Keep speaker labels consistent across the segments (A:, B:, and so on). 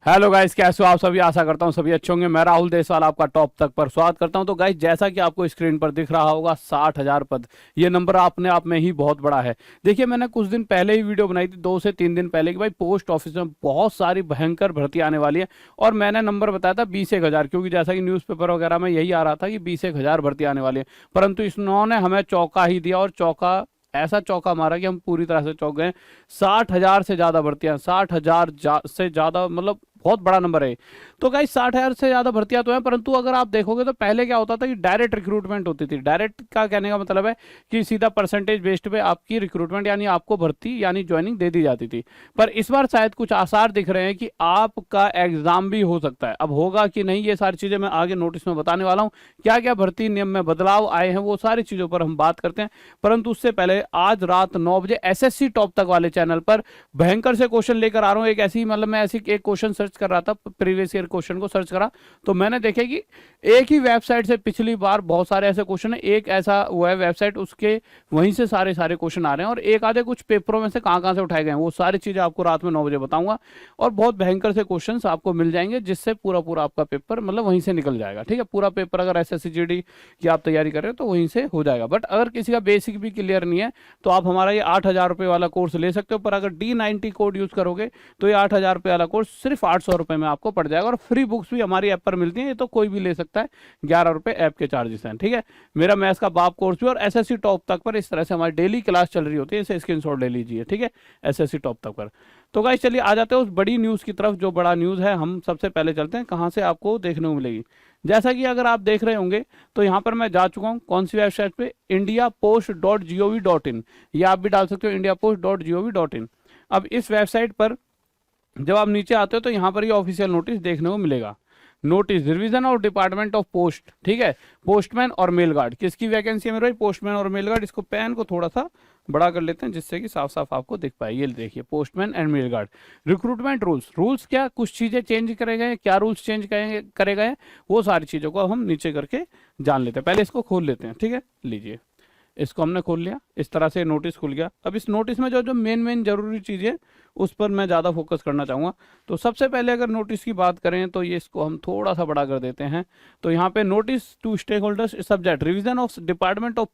A: Hello guys, कैसे हो आप सभी। आशा करता हूँ सभी अच्छे होंगे। मैं राहुल देसवाल आपका टॉप तक पर स्वागत करता हूं। तो गाइस, जैसा कि आपको स्क्रीन पर दिख रहा होगा 60,000 पद, ये नंबर अपने आप में ही बहुत बड़ा है। देखिए, मैंने कुछ दिन पहले ही वीडियो बनाई थी, 2 से 3 दिन पहले, कि भाई पोस्ट ऑफिस में बहुत सारी भयंकर भर्ती आने वाली है। और मैंने नंबर बताया था 20,000, क्योंकि जैसा कि न्यूज़पेपर वगैरह में यही आ रहा था कि 20,000 भर्ती आने वाली है। परंतु इन्होंने हमें चौका ही दिया, और चौका ऐसा चौका मारा कि हम पूरी तरह से चौंक गए। 60,000 से ज्यादा भर्तियां, 60,000 से ज्यादा, मतलब बहुत बड़ा नंबर है। तो गाइस, 60,000 से ज्यादा भर्तियां तो हैं, परंतु अगर आप देखोगे तो पहले क्या होता था कि डायरेक्ट रिक्रूटमेंट होती थी। डायरेक्ट का कहने का मतलब है कि सीधा परसेंटेज बेस्ड पे आपकी रिक्रूटमेंट यानी आपको भर्ती यानी ज्वाइनिंग दे दी जाती थी। पर इस बार शायद कुछ आसार दिख रहे हैं कि आपका एग्जाम भी हो सकता है। अब होगा कि नहीं, ये सारी चीजें मैं आगे नोटिस में बताने वाला हूँ। क्या क्या भर्ती नियम में बदलाव आए हैं, वो सारी चीजों पर हम बात करते हैं। परंतु उससे पहले आज रात 9 बजे एसएससी टॉप तक वाले चैनल पर भयंकर से क्वेश्चन लेकर आ रहा हूँ। एक ऐसी, मतलब मैं ऐसी एक क्वेश्चन सर्च कर रहा था, प्रीवियस ईयर क्वेश्चन को सर्च करा, तो मैंने देखा कि एक ही वेबसाइट से पिछली बार बहुत सारे ऐसे क्वेश्चन है। एक ऐसा वो है वेबसाइट, उसके वहीं से सारे सारे क्वेश्चन आ रहे हैं, और एक आधे कुछ पेपरों में से कहाँ कहाँ से उठाए गए हैं, वो सारी चीजें आपको रात में 9 बजे बताऊंगा। और बहुत भयंकर से क्वेश्चन आपको मिल जाएंगे, जिससे पूरा पूरा आपका पेपर मतलब वहीं से निकल जाएगा। ठीक है, पूरा पेपर अगर एसएससी जीडी की आप तैयारी कर रहे हो तो वहीं से हो जाएगा। बट अगर किसी का बेसिक भी क्लियर नहीं है तो आप हमारा ये 8,000 रुपये वाला कोर्स ले सकते हो। पर अगर D90 कोड यूज करोगे तो ये 8,000 रुपये वाला कोर्स सिर्फ 800 रुपये में आपको पड़ जाएगा। और फ्री बुक्स भी हमारी ऐप पर मिलती हैं, ये तो कोई भी ले सकता है। 11 रुपये ऐप के चार्जेस हैं। ठीक है, मेरा मैथ्स का बाप कोर्स भी, और एसएससी टॉप तक पर इस तरह से हमारी डेली क्लास चल रही होती है। इसे स्क्रीनशॉट ले लीजिए। ठीक है, एसएससी टॉप तक पर। तो गाइस, चलिए आ जाते हैं उस बड़ी न्यूज़ की तरफ। जो बड़ा न्यूज़ है, हम सबसे पहले चलते हैं कहाँ से आपको देखने को मिलेगी। जैसा कि अगर आप देख रहे होंगे तो यहाँ पर मैं जा चुका हूँ। कौन सी वेबसाइट पे? indiapost.gov.in, या आप भी डाल सकते हो indiapost.gov.in। अब इस वेबसाइट पर जब आप नीचे आते हो तो यहाँ पर ये ऑफिशियल नोटिस देखने को मिलेगा। Notice revision of department of post. ठीक है, पोस्टमैन और मेल गार्ड, किसकी वैकेंसी है मेरे भाई? पोस्टमैन और मेल गार्ड। इसको पेन को थोड़ा सा बड़ा कर लेते हैं जिससे कि साफ साफ आपको दिख पाए। ये देखिए, postman and mail guard. Recruitment rules. Rules क्या, कुछ चीजें चेंज करे गए, क्या रूल्स चेंज करे गए, वो सारी चीजों को हम नीचे करके जान लेते हैं। पहले इसको खोल लेते हैं। ठीक है, लीजिए, इसको हमने खोल लिया। इस तरह से नोटिस खुल गया। अब इस नोटिस में जो जो मेन मेन जरूरी चीज़ें, उस पर मैं ज़्यादा फोकस करना चाहूँगा। तो सबसे पहले अगर नोटिस की बात करें तो ये इसको हम थोड़ा सा बड़ा कर देते हैं। तो यहाँ पे notice to stakeholders subject revision of department of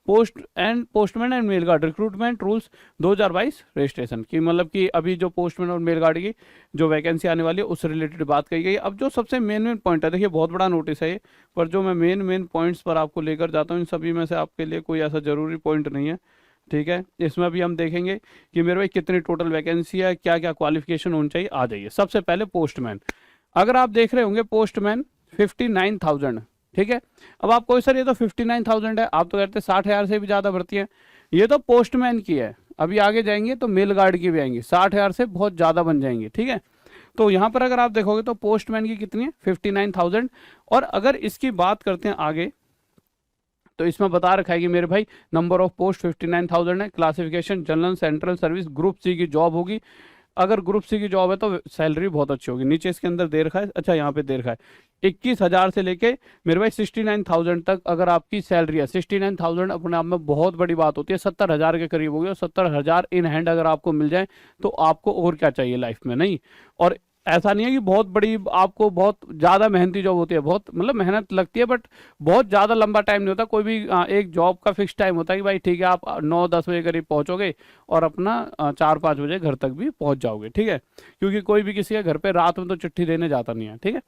A: postman and mail guard recruitment rules 2022 registration की, मतलब कि अभी जो पोस्टमैन और मेल गार्ड की जो वैकेंसी आने वाली है उससे रिलेटेड बात कही गई। अब जो सबसे मेन मेन पॉइंट है, देखिए बहुत बड़ा नोटिस है ये, पर जो मैं मेन मेन पॉइंट्स पर आपको लेकर जाता हूँ, इन सभी में से आपके लिए कोई ऐसा जरूरी पॉइंट नहीं है। ठीक है, इसमें भी हम देखेंगे कि मेरे भाई कितनी टोटल वैकेंसी है, क्या क्या क्वालिफिकेशन होनी चाहिए। आ जाइए, सबसे पहले पोस्टमैन। अगर आप देख रहे होंगे पोस्टमैन 59,000। ठीक है, अब आप कोई सर ये तो 59,000 है, आप तो कहते हैं 60,000 से भी ज़्यादा भर्ती है। ये तो पोस्टमैन की है, अभी आगे जाएंगे तो मेल गार्ड की भी आएंगी, 60,000 से बहुत ज़्यादा बन जाएंगी। ठीक है, तो यहाँ पर अगर आप देखोगे तो पोस्टमैन की कितनी है? 59,000। और अगर इसकी बात करते हैं आगे, तो इसमें बता रखा है कि मेरे भाई नंबर ऑफ पोस्ट 59,000 है। Classification general central service group C की जॉब होगी। अगर ग्रुप सी की जॉब है तो सैलरी बहुत अच्छी होगी। नीचे इसके अंदर दे रखा है, अच्छा यहाँ पे दे रखा है 21,000 से लेके मेरे भाई 69,000 तक अगर आपकी सैलरी है। 69,000 अपने आप में बहुत बड़ी बात होती है, 70,000 के करीब होगी। और 70,000 इन हैंड अगर आपको मिल जाए तो आपको और क्या चाहिए लाइफ में, नहीं? और ऐसा नहीं है कि बहुत बड़ी, आपको बहुत ज़्यादा मेहनती जॉब होती है, बहुत मतलब मेहनत लगती है, बट बहुत ज़्यादा लंबा टाइम नहीं होता। कोई भी एक जॉब का फिक्स टाइम होता है कि भाई ठीक है, आप 9-10 बजे करीब पहुंचोगे और अपना 4-5 बजे घर तक भी पहुंच जाओगे। ठीक है, क्योंकि कोई भी किसी के घर पे रात में तो चिट्ठी देने जाता नहीं है। ठीक है,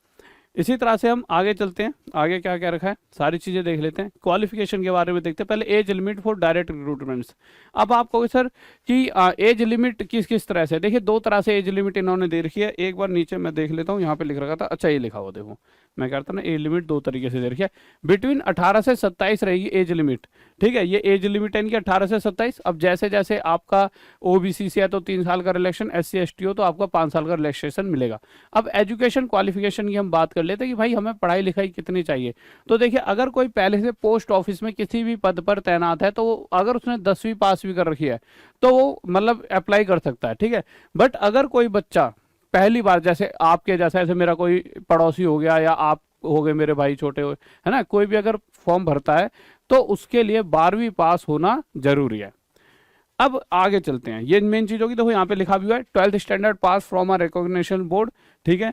A: इसी तरह से हम आगे चलते हैं। आगे क्या क्या रखा है सारी चीज़ें देख लेते हैं। क्वालिफिकेशन के बारे में देखते हैं। पहले age limit for direct recruitments. अब आप कहोगे सर कि एज लिमिट किस किस तरह से? देखिए, दो तरह से एज लिमिट इन्होंने दे रखी है। एक बार नीचे मैं देख लेता हूँ, यहाँ पे लिख रखा था, अच्छा ये लिखा हुआ देखो, मैं कहता ना एज लिमिट दो तरीके से दे रखी है। बिटवीन 18 से 27 रहेगी एज लिमिट। ठीक है, ये एज लिमिट है इनकी 18 से 27। अब जैसे जैसे आपका ओबीसी से है तो 3 साल का रिलैक्सेशन, SC ST हो तो आपका 5 साल का रिलैक्सेशन मिलेगा। अब एजुकेशन क्वालिफिकेशन की हम बात कर लेते हैं कि भाई हमें पढ़ाई लिखाई कितनी चाहिए। तो देखिए, अगर कोई पहले से पोस्ट ऑफिस में किसी भी पद पर तैनात है तो अगर उसने 10वीं पास भी कर रखी है तो वो मतलब अप्लाई कर सकता है। ठीक है, बट अगर कोई बच्चा पहली बार, जैसे आपके जैसा, ऐसे मेरा कोई पड़ोसी हो गया या आप हो गए, मेरे भाई छोटे हुए, है ना, कोई भी अगर फॉर्म भरता है तो उसके लिए 12वीं पास होना जरूरी है। अब आगे चलते हैं, ये मेन चीज होगी। देखो यहाँ पे लिखा भी हुआ है 12th standard pass from a recognition board, ठीक है,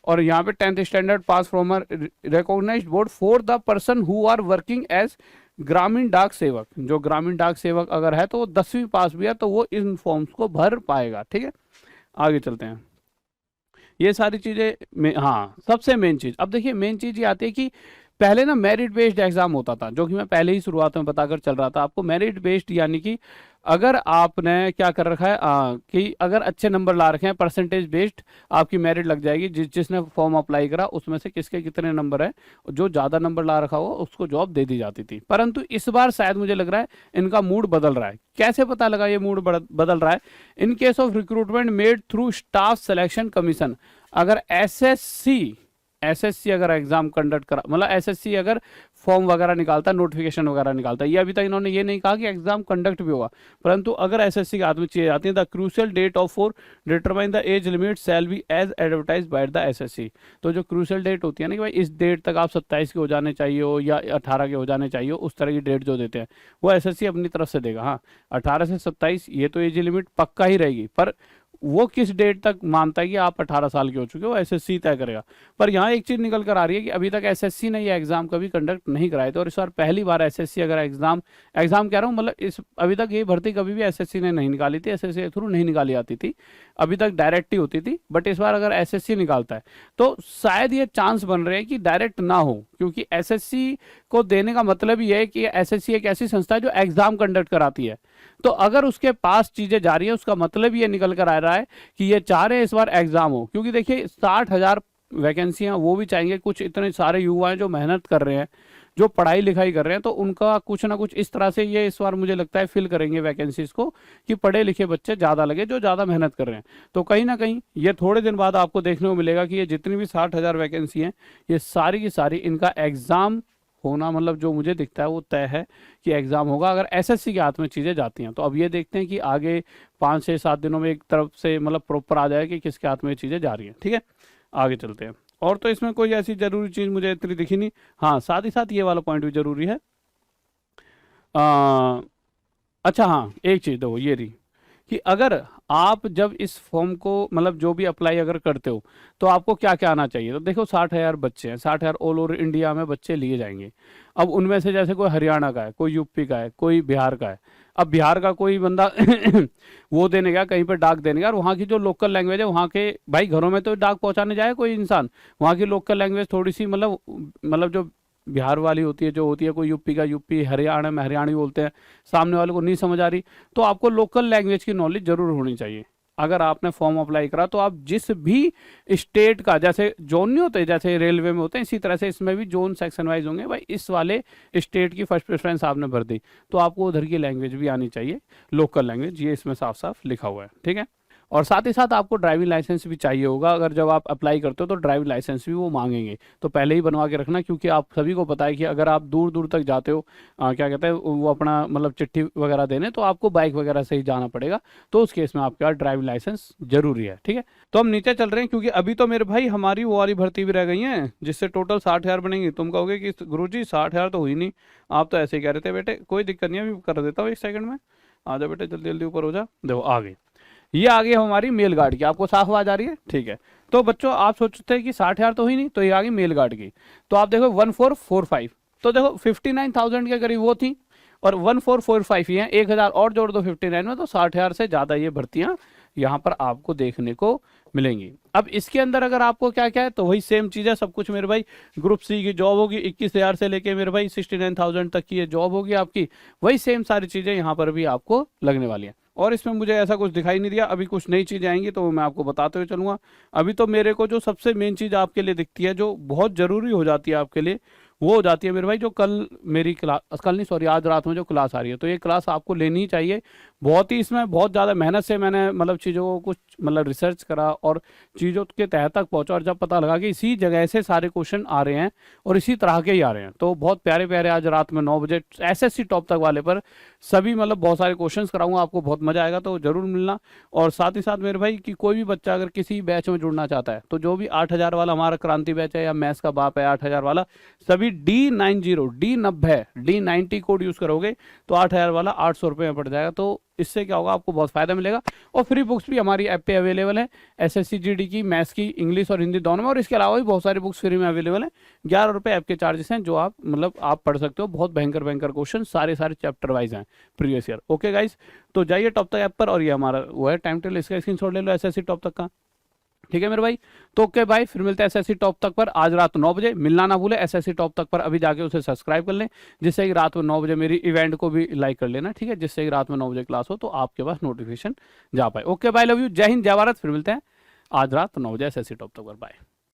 A: और यहाँ पे 10th standard pass from a recognised board for the person who are working as ग्रामीण डाक सेवक। जो ग्रामीण डाक सेवक अगर है तो वो 10वीं पास भी है तो वो इन फॉर्म्स को भर पाएगा, ठीक है। आगे चलते हैं, ये सारी चीजें में, हाँ सबसे मेन चीज, अब देखिए मेन चीज ये आती है कि पहले ना मेरिट बेस्ड एग्जाम होता था, जो कि मैं पहले ही शुरुआत में बताकर चल रहा था आपको। मेरिट बेस्ड यानी कि अगर आपने क्या कर रखा है कि अगर अच्छे नंबर ला रखे हैं, परसेंटेज बेस्ड आपकी मेरिट लग जाएगी। जिसने फॉर्म अप्लाई करा उसमें से किसके कितने नंबर है, जो ज़्यादा नंबर ला रखा हो उसको जॉब दे दी जाती थी। परंतु इस बार शायद मुझे लग रहा है इनका मूड बदल रहा है। कैसे पता लगा ये मूड बदल रहा है? In case of recruitment made through staff selection commission, अगर एसएससी अगर एग्जाम कंडक्ट करा, मतलब एसएससी अगर फॉर्म वगैरह निकालता, नोटिफिकेशन वगैरह निकालता, ये अभी तक इन्होंने ये नहीं कहा कि एग्जाम कंडक्ट भी होगा, परंतु अगर एसएससी के हाथ में चीजें आती हैं, the crucial date of for determine the age limit shall be as advertise by the SSC. तो जो क्रूशियल डेट होती है ना कि भाई इस डेट तक आप 27 के हो जाने चाहिए हो या 18 के हो जाने चाहिए हो, उस तरह की डेट जो देते हैं वो एसएससी अपनी तरफ से देगा। हाँ 18 से 27 ये तो एज लिमिट पक्का ही रहेगी, पर वो किस डेट तक मानता है कि आप 18 साल के हो चुके हो, एसएससी तय करेगा। पर यहाँ एक चीज निकल कर आ रही है कि अभी तक एसएससी ने ये एग्जाम कभी कंडक्ट नहीं कराए थे, और इस बार पहली बार एसएससी अगर एग्जाम कह रहा हूँ, मतलब इस अभी तक ये भर्ती कभी भी एसएससी ने नहीं निकाली थी, एसएससी के थ्रू नहीं निकाली आती थी, अभी तक डायरेक्ट ही होती थी। बट इस बार अगर एसएससी निकालता है तो शायद ये चांस बन रहे हैं कि डायरेक्ट ना हो, क्योंकि एसएससी को देने का मतलब ये है कि एसएससी एक ऐसी संस्था है जो एग्जाम कंडक्ट कराती है। तो अगर उसके पास चीजें जा रही है, उसका मतलब ये निकल कर आ रहा है कि ये चाह रहे हैं इस बार एग्जाम हो, क्योंकि देखिए 60,000 वैकेंसियां वो भी चाहेंगे। कुछ इतने सारे युवा हैं जो मेहनत कर रहे हैं, जो पढ़ाई लिखाई कर रहे हैं, तो उनका कुछ ना कुछ इस तरह से ये इस बार मुझे लगता है फिल करेंगे वैकेंसीज को कि पढ़े लिखे बच्चे ज़्यादा लगे जो ज़्यादा मेहनत कर रहे हैं। तो कहीं ना कहीं ये थोड़े दिन बाद आपको देखने को मिलेगा कि ये जितनी भी 60,000 वैकेंसी हैं, ये सारी की सारी इनका एग्ज़ाम होना, मतलब जो मुझे दिखता है वो तय है कि एग्ज़ाम होगा अगर एसएससी के हाथ में चीज़ें जाती हैं। तो अब ये देखते हैं कि आगे 5 से 7 दिनों में एक तरफ से मतलब प्रॉपर आ जाए कि किसके हाथ में ये चीज़ें जा रही हैं, ठीक है। आगे चलते हैं, और तो इसमें कोई ऐसी जरूरी चीज़ मुझे इतनी दिखी नहीं। हाँ साथ ही साथ ये वाला पॉइंट भी जरूरी है। अच्छा हाँ एक चीज़ दो ये रही कि अगर आप जब इस फॉर्म को मतलब जो भी अप्लाई अगर करते हो तो आपको क्या क्या आना चाहिए। तो देखो 60,000 बच्चे हैं, 60,000 ऑल ओवर इंडिया में बच्चे लिए जाएंगे। अब उनमें से जैसे कोई हरियाणा का है, कोई यूपी का है, कोई बिहार का है। अब बिहार का कोई बंदा वो देने गया कहीं पर डाक देने गया, और वहाँ की जो लोकल लैंग्वेज है वहाँ के भाई घरों में तो डाक पहुँचाने जाए कोई इंसान, वहाँ की लोकल लैंग्वेज थोड़ी सी मतलब जो बिहार वाली होती है, जो होती है, कोई यूपी का यूपी, हरियाणा में हरियाणवी बोलते हैं, सामने वाले को नहीं समझ आ रही, तो आपको लोकल लैंग्वेज की नॉलेज जरूर होनी चाहिए। अगर आपने फॉर्म अप्लाई करा तो आप जिस भी स्टेट का, जैसे जोन नहीं होते जैसे रेलवे में होते हैं, इसी तरह से इसमें भी जोन सेक्शन वाइज होंगे, भाई इस वाले स्टेट की फर्स्ट प्रेफरेंस आपने भर दी तो आपको उधर की लैंग्वेज भी आनी चाहिए, लोकल लैंग्वेज, ये इसमें साफ साफ लिखा हुआ है, ठीक है। और साथ ही साथ आपको ड्राइविंग लाइसेंस भी चाहिए होगा, अगर जब आप अप्लाई करते हो तो ड्राइविंग लाइसेंस भी वो मांगेंगे, तो पहले ही बनवा के रखना, क्योंकि आप सभी को पता है कि अगर आप दूर दूर तक जाते हो क्या कहते हैं वो अपना मतलब चिट्ठी वगैरह देने, तो आपको बाइक वगैरह से ही जाना पड़ेगा, तो उस केस में आपके पास ड्राइविंग लाइसेंस जरूरी है, ठीक है। तो हम नीचे चल रहे हैं, क्योंकि अभी तो मेरे भाई हमारी वो वाली भर्ती भी रह गई है जिससे टोटल 60,000 बनेंगी। तुम कहोगे कि गुरुजी 60,000 तो हुई नहीं, आप तो ऐसे ही कह रहे थे। बेटे कोई दिक्कत नहीं है, अभी कर देता हूँ 1 सेकंड में, आ जा बेटे जल्दी जल्दी ऊपर हो जा। देखो आ गई, ये आ गई हमारी मेल गार्ड की, आपको साफ आवाज आ रही है, ठीक है। तो बच्चों आप सोचते हैं कि 60,000 तो हुई नहीं, तो ये आ गई मेल गार्ड की। तो आप देखो 1445, तो देखो 59,000 के करीब वो थी, और 1445 ये है, 1,000 और जोड़ दो 59 में, तो 60,000 से ज़्यादा ये भर्तियाँ यहाँ पर आपको देखने को मिलेंगी। अब इसके अंदर अगर आपको क्या क्या है, तो वही सेम चीज़ है सब कुछ मेरे भाई। ग्रुप सी की जॉब होगी 21,000 से लेके मेरे भाई 69,000 तक की ये जॉब होगी आपकी, वही सेम सारी चीज़ें यहाँ पर भी आपको लगने वाली हैं। और इसमें मुझे ऐसा कुछ दिखाई नहीं दिया, अभी कुछ नई चीज़ आएंगी तो मैं आपको बताते हुए चलूँगा। अभी तो मेरे को जो सबसे मेन चीज़ आपके लिए दिखती है, जो बहुत ज़रूरी हो जाती है आपके लिए, वो हो जाती है मेरे भाई, जो कल मेरी क्लास, कल नहीं सॉरी आज रात में जो क्लास आ रही है, तो ये क्लास आपको लेनी ही चाहिए। बहुत ही इसमें बहुत ज़्यादा मेहनत से मैंने मतलब चीज़ों को कुछ मतलब रिसर्च करा और चीज़ों के तह तक पहुंचा, और जब पता लगा कि इसी जगह से सारे क्वेश्चन आ रहे हैं और इसी तरह के ही आ रहे हैं, तो बहुत प्यारे प्यारे आज रात में 9 बजे एसएससी टॉप तक वाले पर सभी मतलब बहुत सारे क्वेश्चन कराऊंगा, आपको बहुत मजा आएगा, तो जरूर मिलना। और साथ ही साथ मेरे भाई कि कोई भी बच्चा अगर किसी बैच में जुड़ना चाहता है, तो जो भी 8,000 वाला हमारा क्रांति बैच है या मैथ्स का बाप है 8,000 वाला, सभी D90 D90 कोड यूज करोगे तो 8,000 वाला 800 रुपये में पड़ जाएगा। तो इससे क्या होगा, आपको बहुत फायदा मिलेगा। और फ्री बुक्स भी हमारी ऐप पे अवेलेबल है, एसएससी जीडी की, मैथ्स की, इंग्लिश और हिंदी दोनों में, और इसके अलावा भी बहुत सारी बुक्स फ्री में अवेलेबल हैं। 11 रुपये ऐप के चार्जेस हैं, जो आप मतलब आप पढ़ सकते हो। बहुत भयंकर भयंकर क्वेश्चन सारे चैप्टर वाइज हैं प्रीवियस ईयर। ओके गाइस, तो जाइए टॉप तक ऐप पर, और ये हमारा वो है टाइम टेबल, इसका स्क्रीनशॉट ले लो एसएससी टॉप तक का। ठीक है मेरे भाई, तो ओके भाई, फिर मिलते हैं एसएससी टॉप तक पर आज रात 9 बजे। मिलना ना भूले एसएससी टॉप तक पर, अभी जाके उसे सब्सक्राइब कर लें, जिससे कि रात में 9 बजे मेरी इवेंट को भी लाइक कर लेना, ठीक है, जिससे कि रात में 9 बजे क्लास हो तो आपके पास नोटिफिकेशन जा पाए। ओके भाई, लव यू, जय हिंद, जय भारत। फिर मिलते हैं आज रात 9 बजे एसएससी टॉप तक पर, बाय।